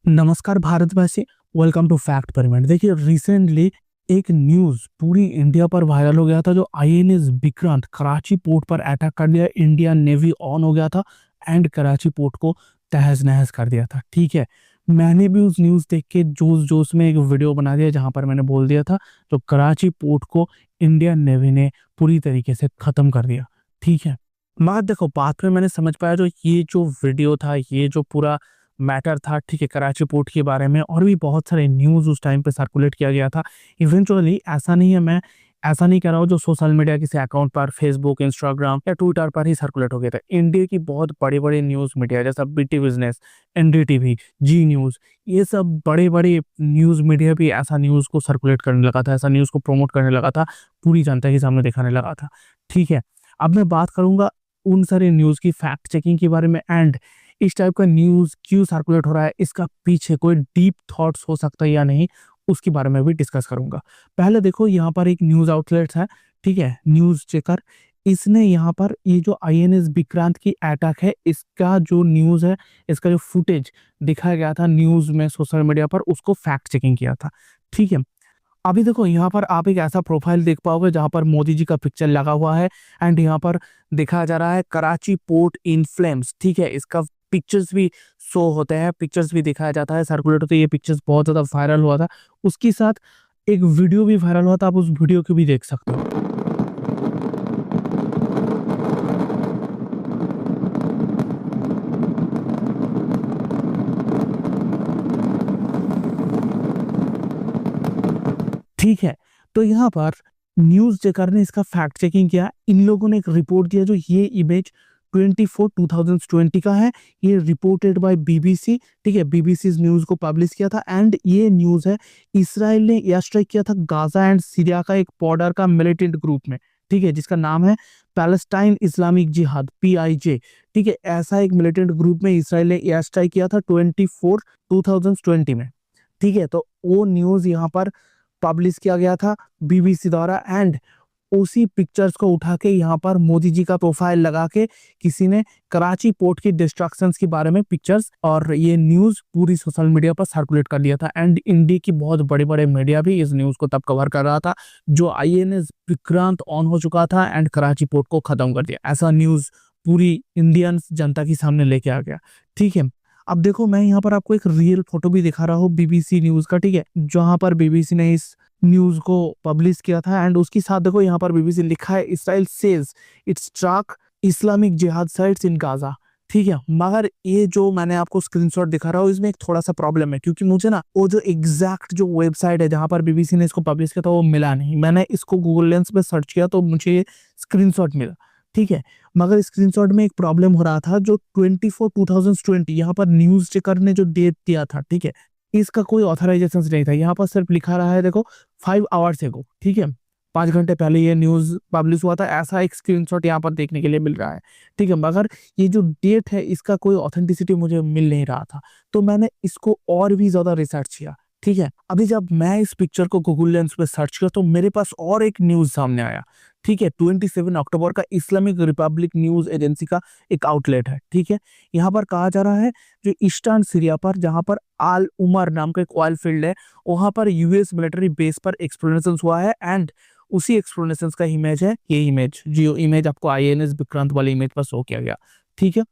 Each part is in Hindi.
नमस्कार भारतवासी। Welcome to fact pyramid. देखिए, रिसेंटली एक न्यूज पूरी इंडिया पर वायरल हो गया था। जो आईएनएस विक्रांत कराची पोर्ट पर अटैक कर दिया, इंडियन नेवी ऑन हो गया था एंड कराची पोर्ट को तहस नहस कर दिया था। ठीक है, मैंने भी उस न्यूज देख के जोश जोश में एक वीडियो बना दिया जहां पर मैंने बोल दिया था तो कराची पोर्ट को इंडियन नेवी ने पूरी तरीके से खत्म कर दिया। ठीक है, मगर देखो बाद में मैंने समझ पाया जो ये जो वीडियो था, ये जो पूरा मैटर था, ठीक है, कराची पोर्ट के बारे में और भी बहुत सारे न्यूज़ उस टाइम पे सर्कुलेट किया गया था। इवेंचुअली ऐसा नहीं है, मैं ऐसा नहीं कह रहा हूँ जो सोशल मीडिया किसी अकाउंट पर फेसबुक, इंस्टाग्राम या ट्विटर पर ही सर्कुलेट हो गया था। इंडिया की बहुत बड़ी-बड़ी न्यूज़ मीडिया जैसा बीटी बिज़नेस, एनडीटीवी, जी न्यूज़, ये सब बड़े-बड़े न्यूज़ मीडिया भी ऐसा न्यूज़ को सर्कुलेट करने लगा था, ऐसा न्यूज़ को प्रमोट करने लगा था, पूरी जनता के सामने दिखाने लगा था। ठीक है, अब मैं बात करूँगा उन सारे न्यूज़ की फैक्ट चेकिंग के बारे में एंड इस टाइप का न्यूज़ क्यों सर्कुलेट हो रहा है, इसका पीछे कोई डीप थॉट्स हो सकता है या नहीं, उसके बारे में भी डिस्कस करूँगा। पहले देखो, यहाँ पर एक न्यूज़ आउटलेट है, ठीक है, न्यूज़ चेकर। इसने यहाँ पर ये जो आईएनएस विक्रांत की अटैक है, इसका जो न्यूज़ है, इसका जो फुटेज दिखाया गया था न्यूज़ में, सोशल मीडिया पर, उसको फैक्ट चेकिंग किया था। ठीक है, अभी देखो यहाँ पर आप एक ऐसा प्रोफाइल देख पाओगे जहाँ पर मोदी जी का पिक्चर लगा हुआ है एंड यहाँ पर दिखाया जा रहा है कराची पोर्ट इन फ्लेम्स। ठीक है, इसका पिक्चर्स भी शो होते हैं, पिक्चर्स भी दिखाया जाता है, सर्कुलेट होते हैं। ये पिक्चर्स बहुत ज़्यादा वायरल हुआ था। उसके साथ एक वीडियो भी वायरल हुआ था, आप उस वीडियो को भी देख सकते हो। ठीक है, तो यहाँ पर न्यूज़ चेकर ने इसका फैक्ट चेकिंग किया। इन लोगों ने एक रिपोर्ट दिया जो ये इमेज 2020 का है। ये रिपोर्टेड बाय बीबीसी। ठीक है, बीबीसी न्यूज़ को पब्लिश किया था एंड ये न्यूज़ है इसराइल ने एयर स्ट्राइक किया था गाजा एंड सीरिया का एक बॉर्डर का मिलिटेंट ग्रुप में। ठीक है, जिसका नाम है पैलेस्टाइन इस्लामिक जिहाद, पीआईजे। ठीक है, ऐसा एक मिलिटेंट ग्रुप में इसराइल ने एयर स्ट्राइक किया था 2020 में। ठीक है, तो वो न्यूज़ यहाँ पर पब्लिश किया गया था बीबीसी द्वारा एंड उसी पिक्चर्स को उठा के यहाँ पर मोदी जी का प्रोफाइल लगा के किसी ने कराची पोर्ट की डिस्ट्रक्शंस के बारे में पिक्चर्स और ये न्यूज़ पूरी सोशल मीडिया पर सर्कुलेट कर दिया था एंड इंडिया की बहुत बड़े-बड़े मीडिया भी इस न्यूज़ को तब कवर कर रहा था जो आईएनएस विक्रांत ऑन हो चुका था एंड कराची पोर्ट को खत्म कर दिया। ऐसा न्यूज़ पूरी इंडियन जनता के सामने लेके आ गया। ठीक है, अब देखो मैं यहाँ पर आपको एक रियल फोटो भी दिखा रहा हूँ बीबीसी न्यूज़ का। ठीक है, जहाँ पर बीबीसी ने इस न्यूज़ को पब्लिश किया था एंड उसके साथ देखो यहाँ पर बीबीसी लिखा है Israel says it's track Islamic जिहाद साइट्स इन गाजा। ठीक है, मगर ये जो मैंने आपको स्क्रीनशॉट दिखा रहा हूँ इसमें एक थोड़ा सा प्रॉब्लम है क्योंकि मुझे ना वो जो एग्जैक्ट जो वेबसाइट है जहाँ पर बीबीसी ने इसको पब्लिश किया था वो मिला नहीं। मैंने इसको गूगल लेंस पे सर्च किया तो मुझे स्क्रीनशॉट मिला। ठीक है, मगर स्क्रीनशॉट में एक प्रॉब्लम हो रहा था जो 2020 यहाँ पर न्यूज़ चेकर ने जो डेट दिया था, ठीक है, इसका कोई ऑथराइजेशन नहीं था। यहाँ पर सिर्फ लिखा रहा है देखो 5 आवर्स एगो। ठीक है, 5 घंटे पहले ये न्यूज़ पब्लिश हुआ था, ऐसा एक स्क्रीनशॉट यहाँ पर देखने के लिए मिल रहा है। ठीक है, मगर ये जो डेट है इसका कोई ऑथेंटिसिटी मुझे मिल नहीं रहा था, तो मैंने इसको और भी ज्यादा रिसर्च किया। ठीक है, अभी जब मैं इस पिक्चर को गूगल लेंस पे सर्च किया तो मेरे पास और एक न्यूज़ सामने आया। ठीक है, 27 अक्टूबर का इस्लामिक रिपब्लिक न्यूज़ एजेंसी का एक आउटलेट है। ठीक है, यहाँ पर कहा जा रहा है जो ईस्टर्न सीरिया पर जहाँ पर आल उमर नाम का एक ऑयल फील्ड है, वहां पर यूएस मिलिट्री बेस पर एक्सप्लोरेशन हुआ है एंड उसी एक्सप्लोरेशन का इमेज है ये इमेज, जो इमेज आपको आईएनएस विक्रांत वाले इमेज पर शो किया गया। ठीक है,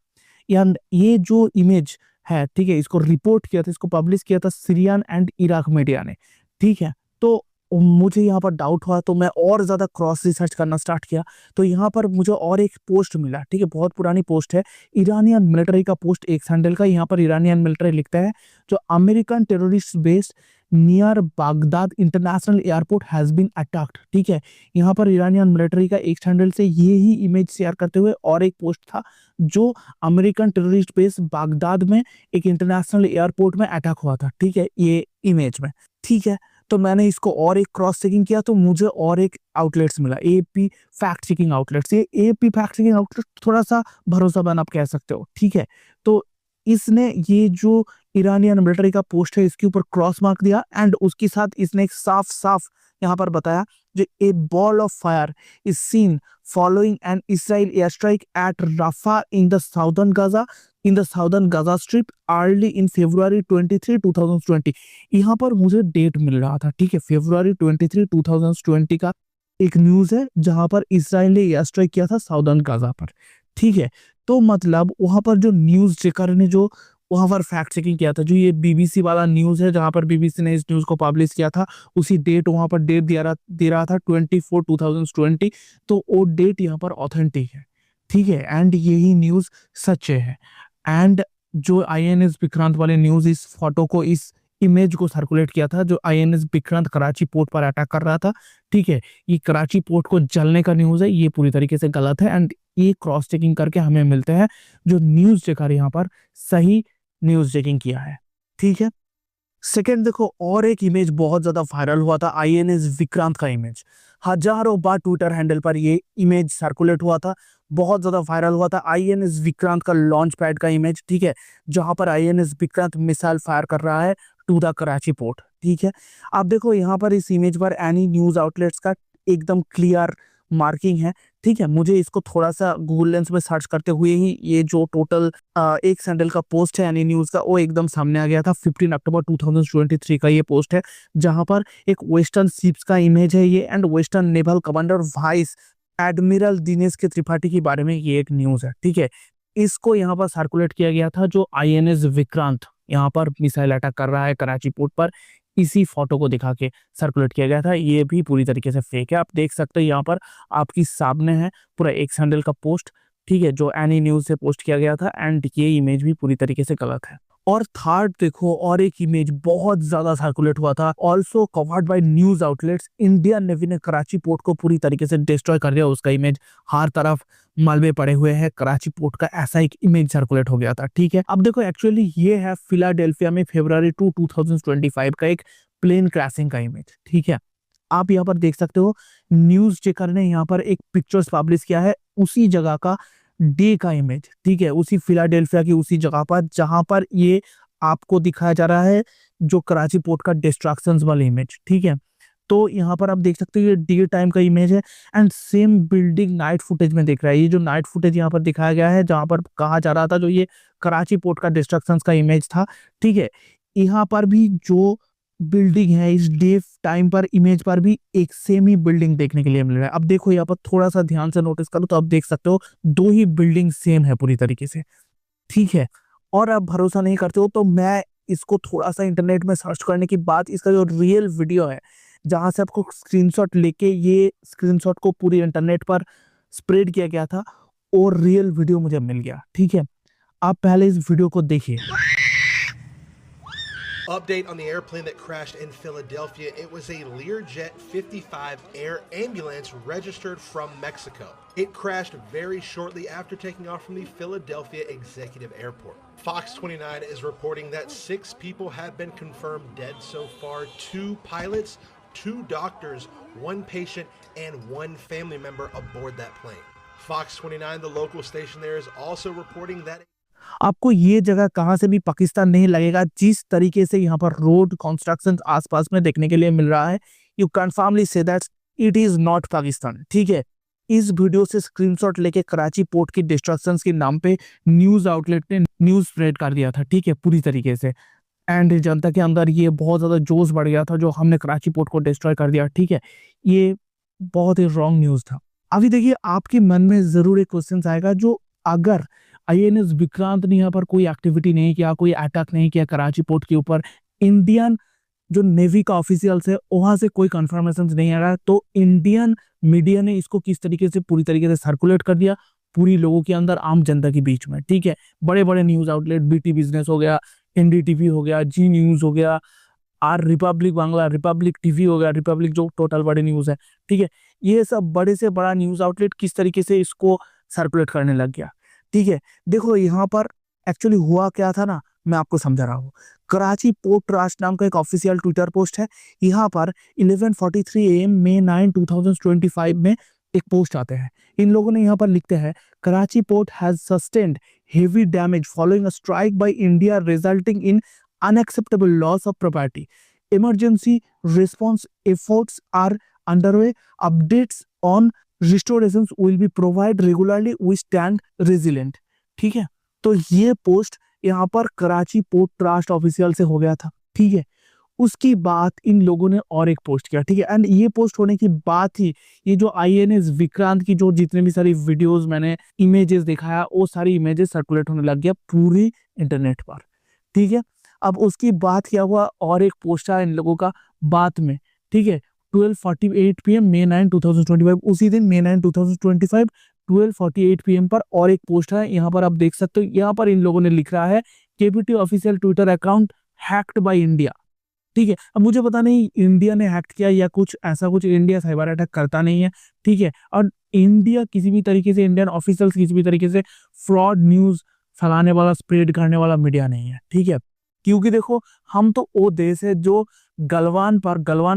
एंड ये जो इमेज है, ठीक है, इसको रिपोर्ट किया था, इसको पब्लिश किया था सीरियन एंड इराक मीडिया ने। ठीक है, तो मुझे यहाँ पर डाउट हुआ तो मैं और ज्यादा क्रॉस रिसर्च करना स्टार्ट किया तो यहाँ पर मुझे और एक पोस्ट मिला। ठीक है, बहुत पुरानी पोस्ट है, ईरानियन मिलिट्री का पोस्ट, एक सैंडल का। यहाँ पर ईरानियन मिलिट्री लिखता है जो American terrorist based near Baghdad international airport has been attacked. ठीक है, यहाँ पर ईरानियन मिलिट्री का एक सैंडल से ये ही इमेज शेयर करते हुए और एक पोस्ट था जो अमेरिकन टेररिस्ट बेस बागदाद में एक इंटरनेशनल एयरपोर्ट में अटैक हुआ था। ठीक है, ये इमेज में। ठीक है, तो मैंने इसको और एक क्रॉस चेकिंग किया तो मुझे और एक आउटलेट्स मिला, एपी फैक्ट चेकिंग आउटलेट्स। ये एपी फैक्ट चेकिंग आउटलेट थोड़ा सा भरोसेमंद आप कह सकते हो। ठीक है, तो इसने ये जो ईरानियन मिलिट्री का पोस्ट है इसके ऊपर क्रॉस मार्क दिया एंड उसके साथ इसने एक साफ साफ यहाँ पर बताया जो a ball of fire is seen following an Israel air strike at Rafah in the southern Gaza strip early in February 23, 2020। यहाँ पर मुझे डेट मिल रहा था, ठीक है, February 23, 2020 का एक न्यूज है जहां पर इसराइल ने एयर स्ट्राइक किया था साउदर्न गाजा पर, ठीक है। तो मतलब वहां पर जो न्यूज चेकर ने जो वहां पर फैक्ट चेकिंग किया था, जो ये बीबीसी वाला न्यूज है जहां पर बीबीसी ने इस न्यूज को पब्लिश किया था, उसी डेट वहां पर डेट दे रहा था 24, 2020। तो वो डेट यहाँ पर ऑथेंटिक है, ठीक है, एंड यही न्यूज सच्चे है। एंड जो आईएनएस विक्रांत वाले न्यूज इस फोटो को, इस इमेज को सर्कुलेट किया था, जो आईएनएस विक्रांत कराची पोर्ट पर अटैक कर रहा था, ठीक है, ये कराची पोर्ट को जलने का न्यूज है, ये पूरी तरीके से गलत है। एंड ये क्रॉस चेकिंग करके हमें मिलते हैं जो न्यूज चेकर यहाँ पर सही न्यूज चेकिंग किया है, ठीक है। सेकेंड देखो, और एक इमेज बहुत ज्यादा वायरल हुआ था, आईएनएस विक्रांत का इमेज। हजारों बार ट्विटर हैंडल पर ये इमेज सर्कुलेट हुआ था, बहुत ज्यादा वायरल हुआ था। आईएनएस विक्रांत का लॉन्च पैड का इमेज, ठीक है, जहां पर आईएनएस विक्रांत मिसाइल फायर कर रहा है टू द कराची पोर्ट, ठीक है। अब देखो यहाँ पर इस इमेज पर एनी न्यूज आउटलेट्स का एकदम क्लियर मार्किंग है, ठीक है। मुझे इसको थोड़ा सा गूगल लेंस में सर्च करते हुए ही ये जो टोटल एक सैंडल का पोस्ट है एनी न्यूज का, वो एकदम सामने आ गया था। 15 अक्टूबर 2023 का ये पोस्ट है, जहां पर एक वेस्टर्न शिप्स का इमेज है ये, and western naval commander vice admiral Dinesh के त्रिपाठी के बारे में ये एक न्यूज है, ठीक है। इसको यहाँ पर सर्कुलेट किया गया था, जो आईएनएस विक्रांत यहाँ पर मिसाइल अटैक कर रहा है कराची पोर्ट पर, इसी फोटो को दिखा के सर्कुलेट किया गया था। ये भी पूरी तरीके से फेक है, आप देख सकते हो यहाँ पर आपकी सामने है पूरा एक सैंडल का पोस्ट, ठीक है, जो एनी न्यूज से पोस्ट किया गया था, एंड ये इमेज भी पूरी तरीके से गलत है। और थर्ड देखो, और एक इमेज बहुत ज्यादा सर्कुलेट हुआ था, also covered by news outlets. Indian navy ने कराची पोर्ट को पूरी तरीके से डिस्ट्रॉय कर दिया, उसका इमेज हर तरफ मलबे पड़े हुए हैं कराची पोर्ट का, ऐसा एक इमेज सर्कुलेट हो गया था, ठीक है। अब देखो एक्चुअली ये है फिलाडेल्फिया में February 2, 2025 का एक प्लेन क्रैशिंग का इमेज, ठीक है। आप यहाँ पर देख सकते हो, न्यूज चेकर ने यहाँ पर एक पिक्चर्स पब्लिश किया है उसी जगह का डे का इमेज, ठीक है, उसी फिलाडेल्फिया की उसी जगह पर जहां पर ये आपको दिखाया जा रहा है जो कराची पोर्ट का डिस्ट्रैक्शंस वाला इमेज, ठीक है। तो यहाँ पर आप देख सकते हो ये डे टाइम का इमेज है, and same building night footage में दिख रहा है। ये जो नाइट फुटेज यहाँ पर दिखाया गया है, जहां पर कहा जा रहा था जो ये कराची पोर्ट का डिस्ट्रक्शंस का इमेज था, ठीक है, यहाँ पर भी जो बिल्डिंग है इस डे टाइम पर इमेज पर भी एक सेम ही बिल्डिंग देखने के लिए मिल रहा है। अब देखो यहाँ पर थोड़ा सा ध्यान से नोटिस करो तो आप देख सकते हो दो ही बिल्डिंग सेम है पूरी तरीके से, ठीक है। और आप भरोसा नहीं करते हो तो मैं इसको थोड़ा सा इंटरनेट में सर्च करने के बाद इसका जो रियल वीडियो है, जहां से आपको स्क्रीनशॉट लेके ये स्क्रीनशॉट को पूरी इंटरनेट पर स्प्रेड किया गया था, और रियल वीडियो मुझे मिल गया, ठीक है। आप पहले इस वीडियो को देखिए। Update on the airplane that crashed in Philadelphia. It was a Learjet 55 air ambulance registered from Mexico. It crashed very shortly after taking off from the Philadelphia Executive Airport. Fox 29 is reporting that 6 people have been confirmed dead so far. 2 pilots, 2 doctors, 1 patient, and 1 family member aboard that plane. Fox 29, the local station there, is also reporting that आपको ये जगह कहां से भी पाकिस्तान नहीं लगेगा, जिस तरीके से यहाँ पर रोड कंस्ट्रक्शन आसपास में देखने के लिए मिल रहा है। You confirmly say that it is not Pakistan, ठीक है। इस वीडियो से स्क्रीनशॉट लेके कराची पोर्ट की डिस्ट्रक्शन के नाम पे न्यूज आउटलेट ने न्यूज स्प्रेड कर दिया था, ठीक है, पूरी तरीके से। एंड जनता के अंदर ये बहुत ज्यादा जोश बढ़ गया था जो हमने कराची पोर्ट को डिस्ट्रॉय कर दिया, ठीक है। ये बहुत ही रॉन्ग न्यूज था। अभी देखिए आपके मन में जरूर एक क्वेश्चन आएगा, जो अगर आईएनएस विक्रांत ने यहाँ पर कोई एक्टिविटी नहीं किया, कोई अटैक नहीं किया कराची पोर्ट के ऊपर, इंडियन जो नेवी का ऑफिशियल्स है वहां से कोई कंफर्मेशन नहीं आ रहा, तो इंडियन मीडिया ने इसको किस तरीके से पूरी तरीके से सर्कुलेट कर दिया पूरी लोगों के अंदर, आम जनता के बीच में, ठीक है। बड़े बड़े न्यूज आउटलेट, बीटी बिजनेस हो गया, एनडीटीवी हो गया, जी न्यूज हो गया, R Republic Bangla, Republic TV हो गया, रिपब्लिक जो टोटल बड़े न्यूज है, ठीक है, ये सब बड़े से बड़ा न्यूज आउटलेट किस तरीके से इसको सर्कुलेट करने लग गया, ठीक है। देखो यहाँ पर एक्चुअली हुआ क्या था ना, मैं आपको समझा रहा हूँ। कराची पोर्ट ट्रस्ट नाम का एक ऑफिशियल ट्विटर पोस्ट है, यहाँ पर 11:43 AM May 9, 2025 में एक पोस्ट आते हैं। इन लोगों ने यहाँ पर लिखते हैं, Karachi port has sustained heavy damage following a strike by India resulting in unacceptable loss of property. Emergency response efforts are underway, updates on restorations will be provide regularly, we stand resilient. ठीक है, तो ये पोस्ट यहाँ पर कराची पोर्ट ट्रस्ट ऑफिशियल से हो गया था। ठीक है, उसकी बात इन लोगों ने और एक पोस्ट किया। ठीक है, एंड ये पोस्ट होने की बात ही ये जो आईएनएस विक्रांत की जो जितने भी सारी वीडियोस मैंने इमेजेस दिखाया, वो सारी इमेजेस सर्कुलेट होने लग गया पूरी इंटरनेट पर। ठीक है, अब उसकी बात क्या हुआ, और एक पोस्ट आया इन लोगों का बात में। ठीक है, 12:48 PM May 9, 2025, उसी दिन May 9, 2025 12:48 PM पर और एक पोस्ट है। यहाँ पर आप देख सकते हो, यहाँ पर इन लोगों ने लिख रहा है KPT official Twitter account hacked by India. ठीक है, अब मुझे पता नहीं इंडिया ने हैक किया या कुछ ऐसा कुछ, इंडिया साइबर अटैक करता नहीं है। ठीक है, और इंडिया किसी भी तरीके से, इंडियन ऑफिशियल्स किसी भी तरीके से फ्रॉड न्यूज फैलाने वाला, स्प्रेड करने वाला मीडिया नहीं है। ठीक है, क्योंकि देखो हम तो वो देश है जो गलवान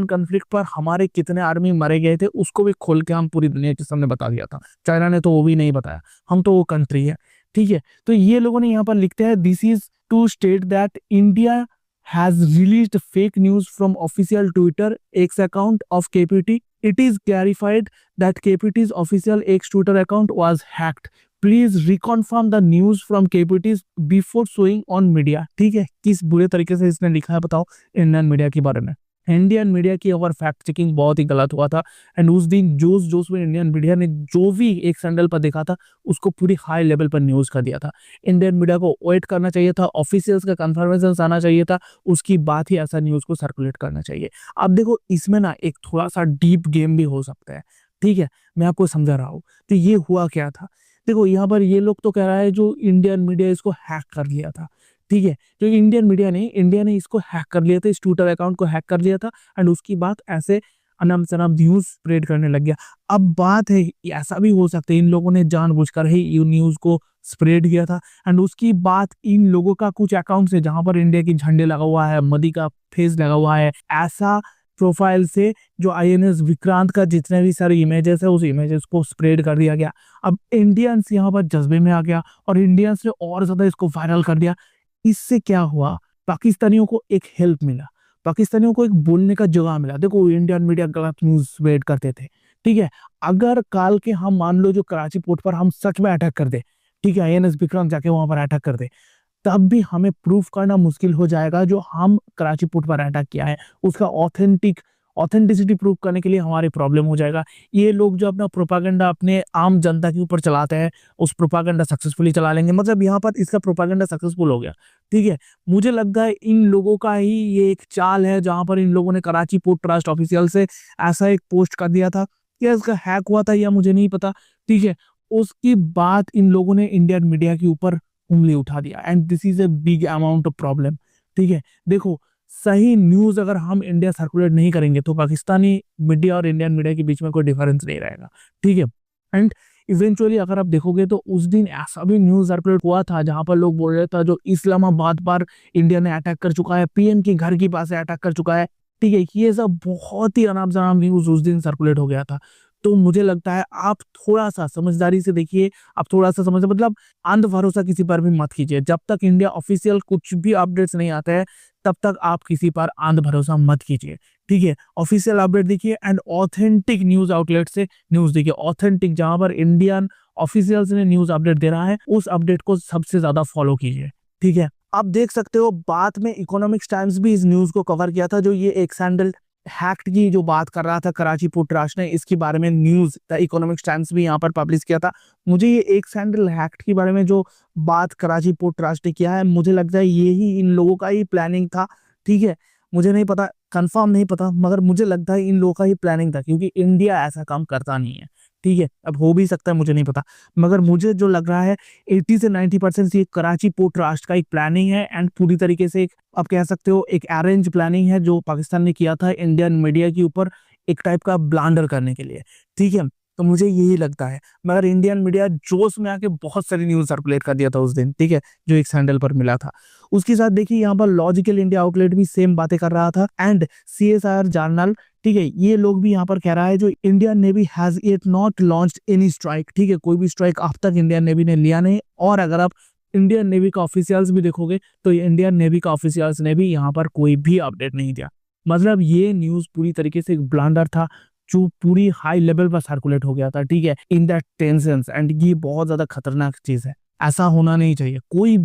कॉन्फ्लिक्ट पर हमारे कितने आर्मी मरे गए थे उसको भी खोल के हम पूरी दुनिया के सामने बता दिया था। चाइना ने तो वो भी नहीं बताया, हम तो वो कंट्री है। ठीक है, तो ये लोगों ने यहाँ पर लिखते हैं this is to state that India has released fake news from official Twitter X account of KPT. It is clarified that KPT's official X Twitter account was hacked. Please reconfirm the news from KPT's before showing on media. ठीक है, किस बुरे तरीके से इसने लिखा है बताओ इंडियन मीडिया के बारे में। इंडियन मीडिया की ओवर फैक्ट चेकिंग बहुत ही गलत हुआ था, एंड उस दिन जोश जोश में इंडियन मीडिया ने जो भी एक सैंडल पर देखा था उसको पूरी हाई लेवल पर न्यूज कर दिया था। इंडियन मीडिया को वेट करना चाहिए था, ऑफिशियल्स का कंफर्मेशन आना चाहिए था, उसकी बात ही ऐसा न्यूज को सर्कुलेट करना चाहिए। अब देखो इसमें ना एक थोड़ा सा डीप गेम भी हो सकता है। ठीक है, मैं आपको समझा रहा हूँ। तो ये हुआ क्या था, देखो यहाँ पर ये लोग तो कह रहा है जो इंडियन मीडिया इसको हैक कर लिया था। ठीक है, जो इंडियन मीडिया ने, इंडिया ने इसको हैक कर लिया था, इस ट्विटर अकाउंट को हैक कर लिया था, एंड उसकी बात ऐसे अनम शनम न्यूज स्प्रेड करने लग गया। अब बात है ऐसा भी हो सकता है इन लोगों ने जानबूझकर ही ये न्यूज को स्प्रेड किया था, एंड उसकी बात इन लोगों का कुछ अकाउंट से जहां पर इंडिया की झंडे लगा हुआ है, मोदी का फेस लगा हुआ है, ऐसा प्रोफाइल से जो आईएनएस विक्रांत का जितने भी सारे इमेजेस है उस इमेजेस को स्प्रेड कर दिया गया। अब इंडियंस यहाँ पर जज्बे में आ गया और इंडियंस ने और ज्यादा इसको वायरल कर दिया। इससे क्या हुआ, पाकिस्तानियों को एक हेल्प मिला, पाकिस्तानियों को एक बोलने का जगह मिला। देखो इंडियन मीडिया गलत न्यूज स्प्रेड करते थे। ठीक है, अगर काल के हम मान लो जो कराची पोर्ट पर हम सच में अटैक कर दे, ठीक है, आईएनएस विक्रांत जाके वहां पर अटैक कर दे, तब भी हमें प्रूफ करना मुश्किल हो जाएगा जो हम कराची पोर्ट पर अटैक किया है उसका ऑथेंटिसिटी प्रूफ करने के लिए हमारी प्रॉब्लम हो जाएगा। ये लोग जो अपना प्रोपागेंडा अपने आम जनता के ऊपर चलाते हैं उस प्रोपागेंडा सक्सेसफुली चला लेंगे, मतलब यहाँ पर इसका प्रोपागेंडा सक्सेसफुल हो गया। ठीक है, मुझे लगता है इन लोगों का ही ये एक चाल है जहां पर इन लोगों ने कराची पोर्ट ट्रस्ट ऑफिशियल से ऐसा एक पोस्ट कर दिया था, क्या इसका हैक हुआ था या मुझे नहीं पता। ठीक है, उसकी बात इन लोगों ने इंडियन मीडिया के ऊपर उंगली उठा दिया, and this is a big amount of problem. ठीक है, देखो सही न्यूज अगर हम इंडिया सर्कुलेट नहीं करेंगे तो पाकिस्तानी मीडिया और इंडियन मीडिया के बीच में कोई डिफरेंस नहीं रहेगा। ठीक है, एंड इवेंचुअली अगर आप देखोगे तो उस दिन ऐसा भी न्यूज सर्कुलेट हुआ था जहां पर लोग बोल रहे थे जो इस्लामाबाद पर इंडिया ने अटैक कर चुका है, पीएम के घर के पास अटैक कर चुका है। ठीक है, ये सब बहुत ही अनाप शनाप न्यूज उस दिन सर्कुलेट हो गया था। तो मुझे लगता है आप थोड़ा सा समझदारी से देखिए, आप थोड़ा सा समझ, मतलब अंध भरोसा किसी पर भी मत कीजिए। जब तक इंडिया ऑफिशियल कुछ भी अपडेट्स नहीं आते हैं तब तक आप किसी पर अंध भरोसा मत कीजिए। ठीक है, ऑफिशियल अपडेट देखिए एंड ऑथेंटिक न्यूज आउटलेट से न्यूज देखिए, ऑथेंटिक जहां पर इंडियन ऑफिशियल्स ने न्यूज अपडेट दे रहा है उस अपडेट को सबसे ज्यादा फॉलो कीजिए। ठीक है, आप देख सकते हो बाद में इकोनॉमिक्स टाइम्स भी इस न्यूज को कवर किया था, जो ये एक सैंडल हैक्ड की जो बात कर रहा था कराची पोर्ट ट्रस्ट ने, इसके बारे में न्यूज द इकोनॉमिक्स टाइम्स भी यहाँ पर पब्लिश किया था। मुझे ये एक सैंडल हैक्ड के बारे में जो बात कराची पोर्ट ट्रस्ट ने किया है, मुझे लगता है यही इन लोगों का ही प्लानिंग था। ठीक है, मुझे नहीं पता, कंफर्म नहीं पता, मगर मुझे लगता है इन लोगों का ही प्लानिंग था क्योंकि इंडिया ऐसा काम करता नहीं है। ठीक है, अब हो भी सकता है, मुझे नहीं पता, मगर मुझे जो लग रहा है 80 से 90% ये कराची पोर्ट ट्रस्ट का एक प्लानिंग है एंड पूरी तरीके से आप कह सकते हो एक अरेंज प्लानिंग है जो पाकिस्तान ने किया था इंडियन मीडिया के ऊपर एक टाइप का ब्लंडर करने के लिए। ठीक है, तो मुझे यही लगता है, मगर इंडियन मीडिया जोश में आके बहुत सारी न्यूज सर्कुलेट कर दिया था उस दिन। ठीक है, जो एक सैंडल पर मिला था। उसके साथ देखिए यहाँ पर लॉजिकल इंडिया आउटलेट भी सेम बातें कर रहा था एंड CSIR जर्नल, ठीक है, ये लोग भी यहाँ पर कह रहा है जो Indian navy has it not launched any strike. ठीक है, कोई भी स्ट्राइक अब तक इंडियन नेवी ने लिया नहीं, और अगर आप इंडियन नेवी का ऑफिशियल्स भी देखोगे तो इंडियन नेवी का ऑफिशियल्स ने भी यहाँ पर कोई भी अपडेट नहीं दिया। मतलब ये न्यूज पूरी तरीके से एक ब्लंडर था जो पूरी हाई लेवल पर सर्कुलेट हो गया था, ठीक है, इन दैट टेंशंस, एंड ये बहुत ज्यादा खतरनाक चीज है। ऐसा होना नहीं चाहिए। कोई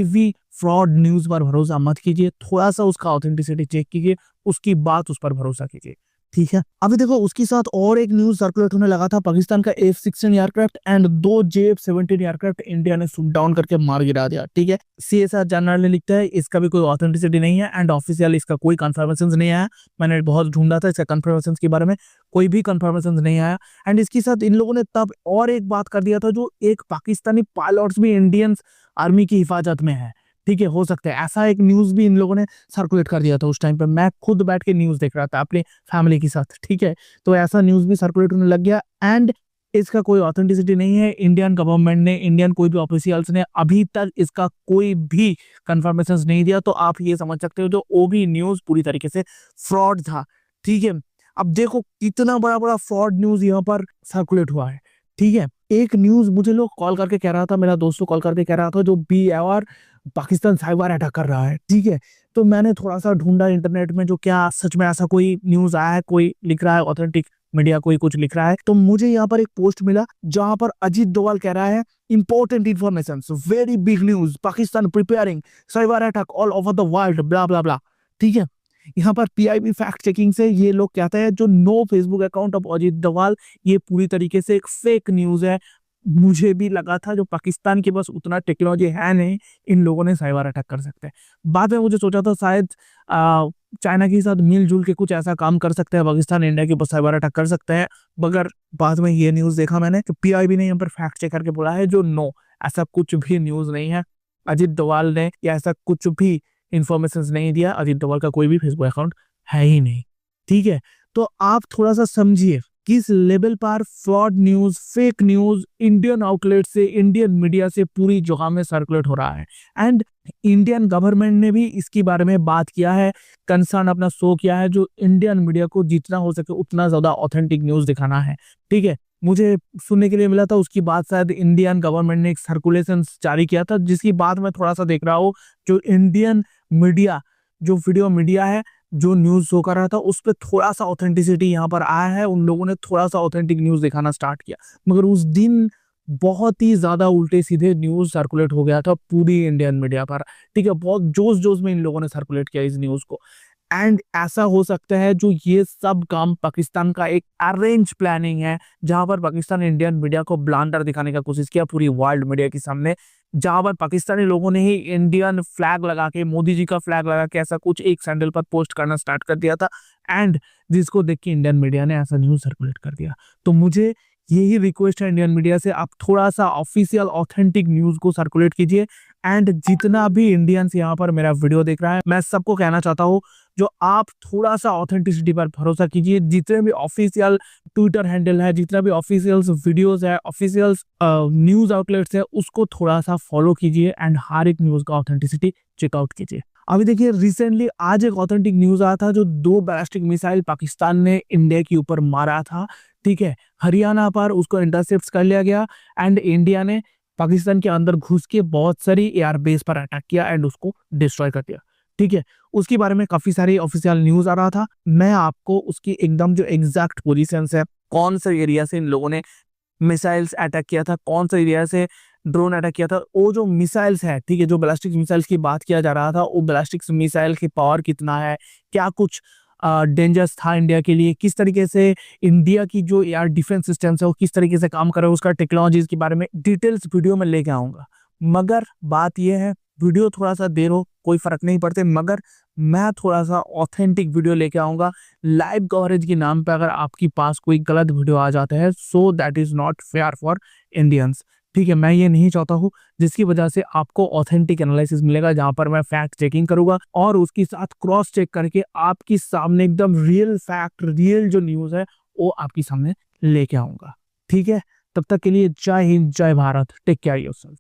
भी फ्रॉड न्यूज पर भरोसा मत कीजिए, थोड़ा सा उसका ऑथेंटिसिटी चेक कीजिए, उसकी बात उस पर भरोसा कीजिए, ठीक है। अभी देखो उसके साथ और एक न्यूज सर्कुलेट होने लगा था, पाकिस्तान का F-16 aircraft and 2 JF-17 aircraft India ने शूट डाउन करके मार गिरा दिया, ठीक है। CSR जर्नल ने लिखता है इसका भी कोई ऑथेंटिसिटी नहीं है एंड ऑफिशियल इसका कोई कंफर्मेशन नहीं आया। मैंने बहुत ढूंढा था इसका कंफर्मेशन के बारे में, कोई भी कंफर्मेशन नहीं आया। एंड इसके साथ इन लोगों ने तब और एक बात कर दिया था, जो एक पाकिस्तानी पायलट्स भी इंडियन आर्मी की हिफाजत में है, ठीक है, हो सकता है ऐसा एक न्यूज भी इन लोगों ने सर्कुलेट कर दिया था। उस टाइम पे मैं खुद बैठ के न्यूज देख रहा था अपनी फैमिली के साथ, ठीक है। तो ऐसा न्यूज भी सर्कुलेट होने लग गया एंड इसका कोई ऑथेंटिसिटी नहीं है। इंडियन गवर्नमेंट ने, इंडियन कोई भी ऑफिशियल्स ने अभी तक इसका कोई भी कंफर्मेशन नहीं दिया। तो आप ये समझ सकते हो जो ओबी न्यूज पूरी तरीके से फ्रॉड था, ठीक है। अब देखो कितना बड़ा बड़ा फ्रॉड न्यूज यहाँ पर सर्कुलेट हुआ है, ठीक है। एक न्यूज मुझे लोग कॉल करके कह रहा था, मेरा दोस्तों कॉल करके कह रहा था जो BR पाकिस्तान साइबर अटैक कर रहा है, ठीक है। तो मैंने थोड़ा सा ढूंढा इंटरनेट में जो क्या सच में ऐसा कोई न्यूज आया है, कोई लिख रहा है, ऑथेंटिक मीडिया कोई कुछ लिख रहा है। तो मुझे यहाँ पर एक पोस्ट मिला जहां पर अजीत डोभाल कह रहा है important information, very big news, Pakistan preparing cyber attack all over the world, blah blah blah, ठीक है। यहाँ पर PIB फैक्ट चेकिंग से ये लोग कहते हैं जो no Facebook account of Ajit Doval, ये पूरी तरीके से एक फेक न्यूज है। मुझे भी लगा था जो पाकिस्तान के पास उतना टेक्नोलॉजी है नहीं, इन लोगों ने साइबर अटैक कर सकते हैं। बाद में मुझे सोचा था शायद चाइना के साथ मिलजुल के कुछ ऐसा काम कर सकते हैं, पाकिस्तान इंडिया के ऊपर साइबर अटैक कर सकते हैं। मगर बाद में ये न्यूज देखा मैंने कि PIB ने यहाँ पर फैक्ट चेक करके बोला है जो नो, ऐसा कुछ भी न्यूज नहीं है। अजीत डोभाल ने या ऐसा कुछ भी इंफॉर्मेशन नहीं दिया। अजीत डोभाल का कोई भी फेसबुक अकाउंट है ही नहीं, ठीक है। तो आप थोड़ा सा समझिए किस लेवल पर fraud news, fake news Indian outlet से, इंडियन मीडिया से पूरी जगह में सर्कुलेट हो रहा है। एंड इंडियन गवर्नमेंट ने भी इसके बारे में बात किया है, कंसर्न अपना शो किया है, जो इंडियन मीडिया को जितना हो सके उतना ज्यादा ऑथेंटिक न्यूज दिखाना है, ठीक है। मुझे सुनने के लिए मिला था उसकी बात शायद इंडियन गवर्नमेंट ने एक सर्कुलेशन जारी किया था, जिसकी बात मैं थोड़ा सा देख रहा हूँ। जो इंडियन मीडिया, जो वीडियो मीडिया है, जो न्यूज शो कर रहा था, उस पर थोड़ा सा ऑथेंटिसिटी यहाँ पर आया है। उन लोगों ने थोड़ा सा ऑथेंटिक न्यूज दिखाना स्टार्ट किया, मगर उस दिन बहुत ही ज्यादा उल्टे सीधे न्यूज सर्कुलेट हो गया था पूरी इंडियन मीडिया पर, ठीक है। बहुत जोश जोश में इन लोगों ने सर्कुलेट किया इस न्यूज को। एंड ऐसा हो सकता है जो ये सब काम पाकिस्तान का एक अरेंज प्लानिंग है, जहां पर पाकिस्तान इंडियन मीडिया को ब्लांडर दिखाने का कोशिश किया पूरी वर्ल्ड मीडिया के सामने, जहां पर पाकिस्तानी लोगों ने ही इंडियन फ्लैग लगा के, मोदी जी का फ्लैग लगा के ऐसा कुछ एक सैंडल पर पोस्ट करना स्टार्ट कर दिया था। एंड जिसको देख के इंडियन मीडिया ने ऐसा न्यूज सर्कुलेट कर दिया। तो मुझे यही रिक्वेस्ट है इंडियन मीडिया से, आप थोड़ा सा ऑफिशियल ऑथेंटिक न्यूज को सर्कुलेट कीजिए। एंड जितना भी इंडियंस यहाँ पर मेरा वीडियो देख रहा है, मैं सबको कहना चाहता हूँ जो आप थोड़ा सा ऑथेंटिसिटी पर भरोसा कीजिए। जितने भी ऑफिशियल ट्विटर हैंडल है, जितना भी ऑफिशियल वीडियोस है, ऑफिशियल न्यूज आउटलेट्स है, उसको थोड़ा सा फॉलो कीजिए एंड हर एक न्यूज का ऑथेंटिसिटी चेकआउट कीजिए। अभी देखिए रिसेंटली आज एक ऑथेंटिक न्यूज आया था जो 2 बैलिस्टिक मिसाइल पाकिस्तान ने इंडिया के ऊपर मारा था, ठीक है। हरियाणा पर उसको इंटरसेप्ट कर लिया गया एंड इंडिया ने पाकिस्तान के अंदर घुस के बहुत सारी एयरबेस पर अटैक किया एंड उसको डिस्ट्रॉय कर दिया, ठीक है। उसके बारे में काफी सारी ऑफिशियल न्यूज आ रहा था। मैं आपको उसकी एकदम जो एग्जैक्ट पोजीशन है, कौन से एरिया से इन लोगों ने मिसाइल्स अटैक किया था, कौन से एरिया से ड्रोन अटैक किया था, वो जो मिसाइल्स है, ठीक है, जो बैलिस्टिक मिसाइल्स की बात किया जा रहा था, वो बैलिस्टिक मिसाइल की पावर कितना है, क्या कुछ डेंजर्स था इंडिया के लिए, किस तरीके से इंडिया की जो एयर डिफेंस सिस्टम्स है वो किस तरीके से काम कर रहा है, उसका टेक्नोलॉजीज के बारे में डिटेल्स वीडियो में लेके आऊंगा। मगर बात यह है वीडियो थोड़ा सा देर हो कोई फर्क नहीं पड़ते, मगर मैं थोड़ा सा ऑथेंटिक वीडियो लेके आऊंगा। लाइव कवरेज के नाम पे अगर आपके पास कोई गलत वीडियो आ जाता है, so that is not fair for Indians, ठीक है। मैं ये नहीं चाहता हूँ, जिसकी वजह से आपको ऑथेंटिक एनालिसिस मिलेगा, जहां पर मैं फैक्ट चेकिंग करूंगा और उसके साथ क्रॉस चेक करके आपके सामने एकदम रियल फैक्ट, रियल जो न्यूज है वो आपके सामने लेके आऊंगा, ठीक है। तब तक के लिए जय हिंद, जय भारत, टेक केयर योरसेल्फ।